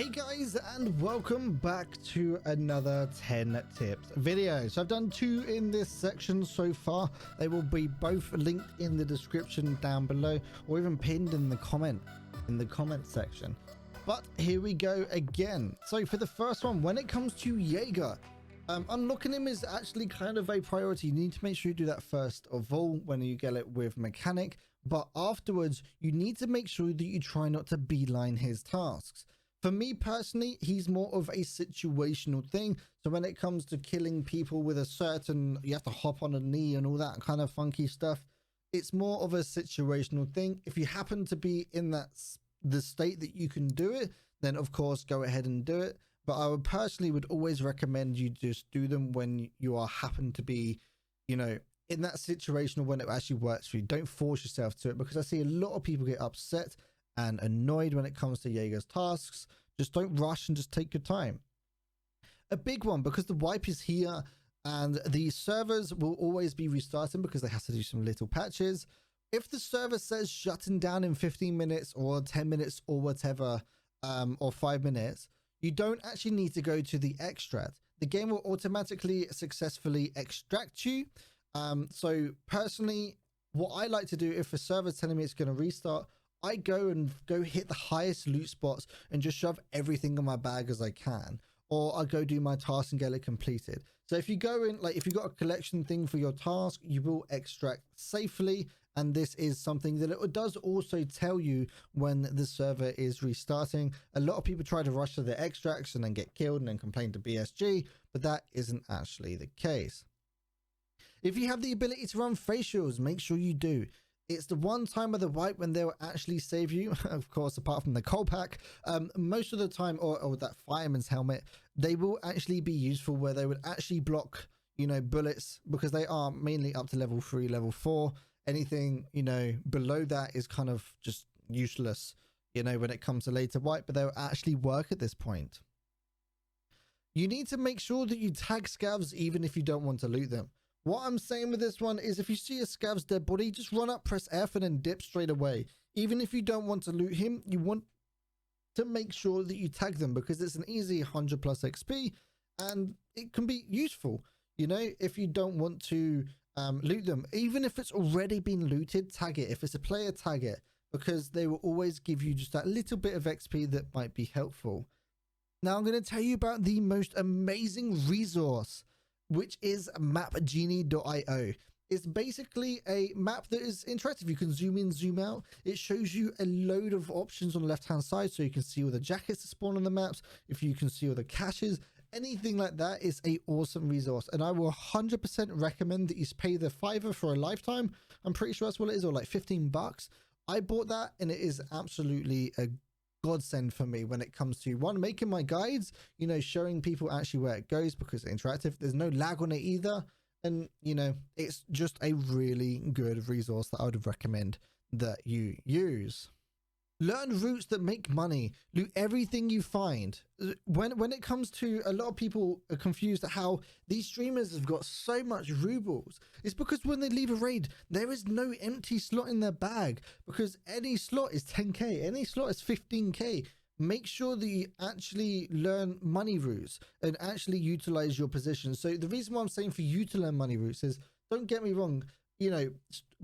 Hey guys, and welcome back to another 10 tips video. So I've done 2 in this section so far. They will be both linked in the description down below, or even pinned in the comment section. But here we go again. So for the first one, when it comes to Jaeger, unlocking him is actually kind of a priority. You need to make sure you do that first of all when you get it with mechanic, but afterwards you need to make sure that you try not to beeline his tasks. For me personally, he's more of a situational thing. So when it comes to killing people with a certain, you have to hop on a knee and all that kind of funky stuff, it's more of a situational thing. If you happen to be in the state that you can do it, then of course go ahead and do it. But I would personally always recommend you just do them when you are happen to be, you know, in that situation when it actually works for you. Don't force yourself to it, because I see a lot of people get upset and annoyed when it comes to Jaeger's tasks. Just don't rush and just take your time. A big one, because the wipe is here and the servers will always be restarting because they have to do some little patches. If the server says shutting down in 15 minutes or 10 minutes or whatever, or 5 minutes, you don't actually need to go to the extract. The game will automatically successfully extract you. So personally, what I like to do, if a server's telling me it's going to restart, I go hit the highest loot spots and just shove everything in my bag as I can, or I go do my task and get it completed. So if you go in, like if you got a collection thing for your task, you will extract safely. And this is something that it does also tell you when the server is restarting. A lot of people try to rush to the extracts and then get killed and then complain to BSG, but that isn't actually the case. If you have the ability to run facials, make sure you do. It's the one time of the wipe when they will actually save you, of course, apart from the coal pack. Most of the time, or that fireman's helmet, they will actually be useful where they would actually block, you know, bullets, because they are mainly up to level 3, level 4. Anything, you know, below that is kind of just useless, you know, when it comes to later wipe, but they'll actually work at this point. You need to make sure that you tag scavs even if you don't want to loot them. What I'm saying with this one is, if you see a scav's dead body, just run up, press F, and then dip straight away. Even if you don't want to loot him, you want to make sure that you tag them, because it's an easy 100 plus XP and it can be useful. You know, if you don't want to loot them, even if it's already been looted, tag it. If it's a player, tag it, because they will always give you just that little bit of XP that might be helpful. Now I'm going to tell you about the most amazing resource, which is mapgenie.io. It's basically a map that is interactive. You can zoom in, zoom out. It shows you a load of options on the left hand side, so you can see all the jackets that spawn on the maps, if you can see all the caches, anything like that. Is a awesome resource, and I will 100% recommend that you pay the $5 for a lifetime. I'm pretty sure that's what it is, or like 15 bucks. I bought that and it is absolutely a godsend for me when it comes to making my guides, you know, showing people actually where it goes, because it's interactive. There's no lag on it either, and you know, it's just a really good resource that I would recommend that you use. Learn routes that make money. Loot everything you find. When it comes to, a lot of people are confused at how these streamers have got so much rubles. It's because when they leave a raid, there is no empty slot in their bag, because any slot is 10k, any slot is 15k. Make sure that you actually learn money routes and actually utilize your position. So the reason why I'm saying for you to learn money routes is, don't get me wrong, you know,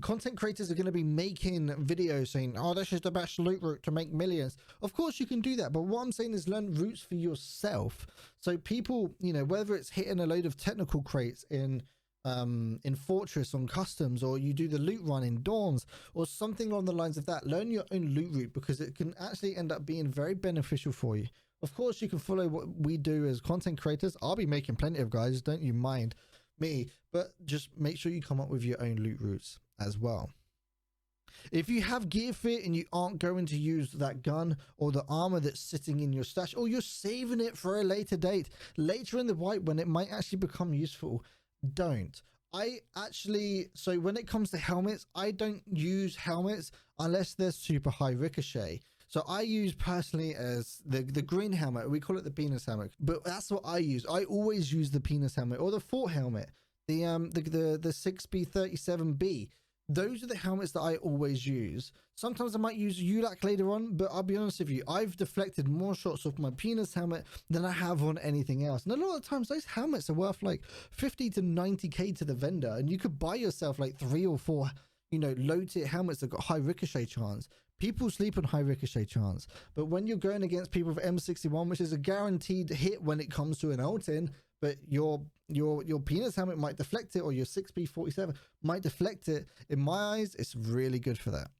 content creators are going to be making videos saying, oh, this is the best loot route to make millions. Of course you can do that, but what I'm saying is learn routes for yourself. So people, you know, whether it's hitting a load of technical crates in Fortress on customs, or you do the loot run in Dawns, or something along the lines of that, learn your own loot route, because it can actually end up being very beneficial for you. Of course you can follow what we do as content creators. I'll be making plenty of guys, don't you mind me, but just make sure you come up with your own loot routes as well. If you have gear fit and you aren't going to use that gun or the armor that's sitting in your stash, or you're saving it for a later date, later in the wipe when it might actually become useful, don't. So when it comes to helmets, I don't use helmets unless they're super high ricochet. So I use personally as the green helmet. We call it the penis helmet, but that's what I use. I always use the penis helmet or the fort helmet, the 6B37B. Those are the helmets that I always use. Sometimes I might use ULAC later on, but I'll be honest with you, I've deflected more shots off my penis helmet than I have on anything else. And a lot of times those helmets are worth like 50 to 90k to the vendor, and you could buy yourself like 3 or 4, you know, low tier helmets that got high ricochet chance. People sleep on high ricochet chance, but when you're going against people with M61, which is a guaranteed hit when it comes to an ult-in, but your penis helmet might deflect it, or your 6B47 might deflect it. In my eyes, it's really good for that.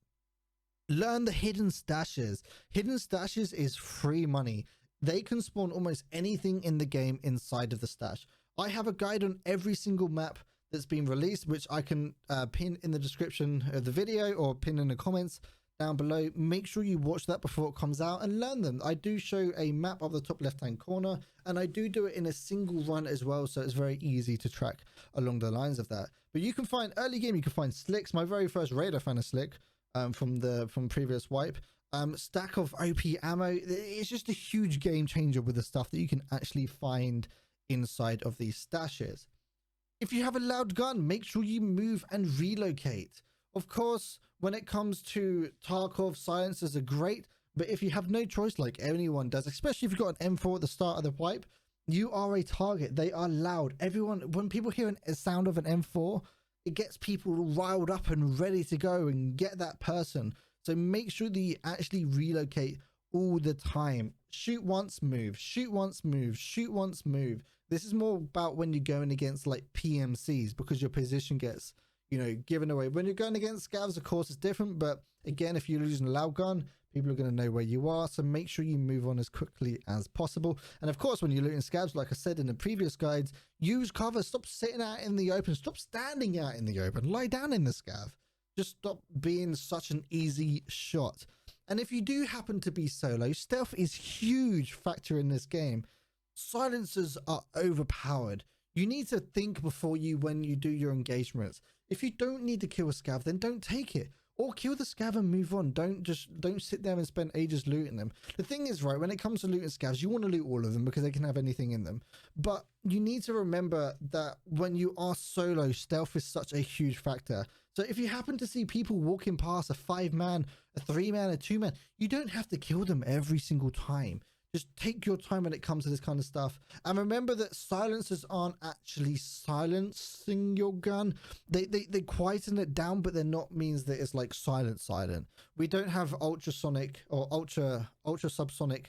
Learn the hidden stashes. Hidden stashes is free money. They can spawn almost anything in the game inside of the stash. I have a guide on every single map that's been released, which I can pin in the description of the video or pin in the comments down below. Make sure you watch that before it comes out and learn them. I do show a map of the top left hand corner, and I do it in a single run as well, so it's very easy to track along the lines of that. But you can find early game, you can find slicks. My very first raid I found a slick from previous wipe. Stack of OP ammo. It's just a huge game changer with the stuff that you can actually find inside of these stashes. If you have a loud gun, make sure you move and relocate. Of course, when it comes to Tarkov, silencers are great, but if you have no choice, like anyone does, especially if you've got an M4 at the start of the wipe, you are a target. They are loud. Everyone, when people hear a sound of an M4, it gets people riled up and ready to go and get that person. So make sure that you actually relocate all the time. Shoot once, move. Shoot once, move. Shoot once, move. This is more about when you're going against like PMCs, because your position gets, you know, given away. When you're going against scavs, of course, it's different. But again, if you're using a loud gun, people are going to know where you are. So make sure you move on as quickly as possible. And of course, when you're looting scavs, like I said in the previous guides, use cover. Stop sitting out in the open. Stop standing out in the open. Lie down in the scav. Just stop being such an easy shot. And if you do happen to be solo, stealth is a huge factor in this game. Silencers are overpowered. You need to think before when you do your engagements. If you don't need to kill a scav, then don't take it, or kill the scav and move on. Don't sit there and spend ages looting them. The thing is, right, when it comes to looting scavs, you want to loot all of them because they can have anything in them. But you need to remember that when you are solo, stealth is such a huge factor. So if you happen to see people walking past a 5-man, a 3-man, a 2-man, you don't have to kill them every single time. Just take your time when it comes to this kind of stuff. And remember that silencers aren't actually silencing your gun. They quieten it down, but they're not means that it's like silent. We don't have ultrasonic or ultra subsonic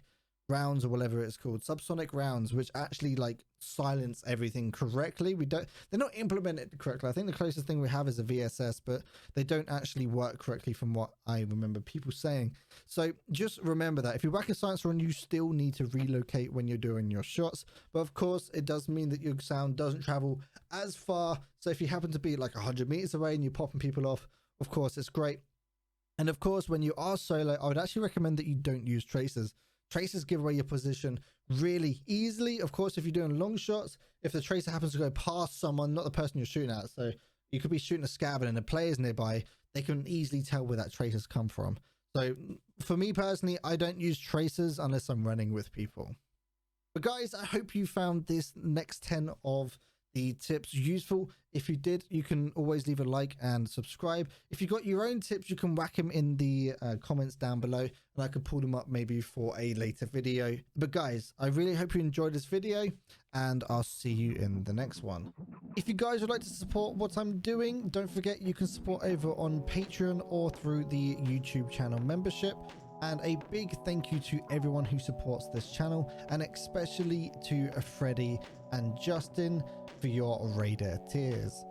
rounds, or whatever it's called, subsonic rounds, which actually like silence everything correctly. They're not implemented correctly. I think the closest thing we have is a VSS, but they don't actually work correctly from what I remember people saying. So just remember that if you whack a silencer on, you still need to relocate when you're doing your shots. But of course, it does mean that your sound doesn't travel as far. So if you happen to be like 100 meters away and you're popping people off, of course, it's great. And of course, when you are solo, I would actually recommend that you don't use tracers. Tracers give away your position really easily. Of course, if you're doing long shots, if the tracer happens to go past someone, not the person you're shooting at, so you could be shooting a scav and the player's nearby, they can easily tell where that tracer's come from. So for me personally, I don't use tracers unless I'm running with people. But guys, I hope you found this next 10 of the tips useful. If you did, you can always leave a like and subscribe. If you got your own tips, you can whack them in the comments down below, and I could pull them up maybe for a later video. But guys, I really hope you enjoyed this video, and I'll see you in the next one. If you guys would like to support what I'm doing, don't forget you can support over on Patreon or through the YouTube channel membership. And a big thank you to everyone who supports this channel, and especially to Freddie and Justin for your Raider tiers.